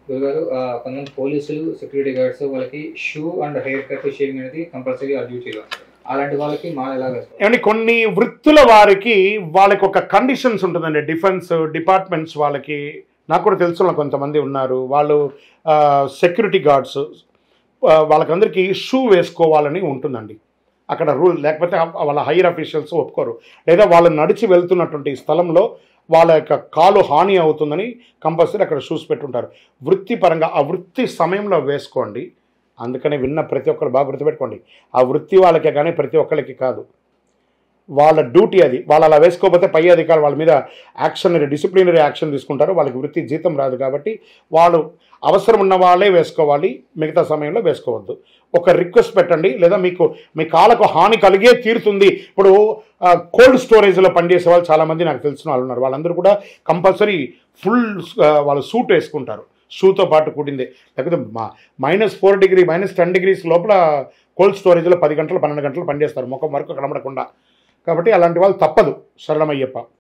గురుగారు కొంతమంది పోలీసులు, సెక్యూరిటీ గార్డ్స్ వాళ్ళకి shoe and hair cut shaving అనేది కంపల్సరీ ఆ డ్యూటీలో. అలాంటి వాళ్ళకి మాల ఎలా వేస్తారు? ఏమంటే కొన్ని వృత్తుల వారికి వాళ్ళకి ఒక కండిషన్స్ ఉంటుందండి. డిఫెన్స్ డిపార్ట్మెంట్స్ వాళ్ళకి నాకు కూడా తెలుసు కొంతమంది ఉన్నారు. వాళ్ళు సెక్యూరిటీ గార్డ్స్ వాళ్ళకందరికీ షూ వేసుకోవాలని ఉంటుందండి. అక్కడ రూల్, లేకపోతే వాళ్ళ హైయర్ అఫీషియల్స్ ఒప్పుకోరు. లేదా వాళ్ళు నడిచి వెళ్తున్నటువంటి స్థలంలో వాళ్ళ యొక్క కాలు హాని అవుతుందని కంపల్సరీ అక్కడ షూస్ పెట్టుంటారు. వృత్తిపరంగా ఆ వృత్తి సమయంలో వేసుకోండి. అందుకని విన్న ప్రతి ఒక్కరు బాగా గుర్తుపెట్టుకోండి, ఆ వృత్తి వాళ్ళకే కానీ ప్రతి ఒక్కరికి కాదు. వాళ్ళ డ్యూటీ అది. వాళ్ళు అలా వేసుకోకపోతే పై అధికారులు వాళ్ళ మీద డిసిప్లినరీ యాక్షన్ తీసుకుంటారు. వాళ్ళకి వృత్తి జీతం రాదు. కాబట్టి వాళ్ళు అవసరం ఉన్న వాళ్ళే వేసుకోవాలి, మిగతా సమయంలో వేసుకోవద్దు. ఒక రిక్వెస్ట్ పెట్టండి, లేదా మీ కాళ్ళకు హాని కలిగే తీరుతుంది. ఇప్పుడు కోల్డ్ స్టోరేజ్లో పనిచేసే వాళ్ళు చాలామంది నాకు తెలిసిన వాళ్ళు ఉన్నారు. వాళ్ళందరూ కూడా కంపల్సరీ ఫుల్ వాళ్ళు సూట్ వేసుకుంటారు, షూతో పాటు కూడిందే. లేకపోతే -4 డిగ్రీ -10 డిగ్రీస్ లోపల కోల్డ్ స్టోరేజ్లో 10 గంటలు 12 గంటలు పనిచేస్తారు, ముఖం వరకు కనబడకుండా. కాబట్టి అలాంటి వాళ్ళు తప్పదు. శరణమయ్యప్ప.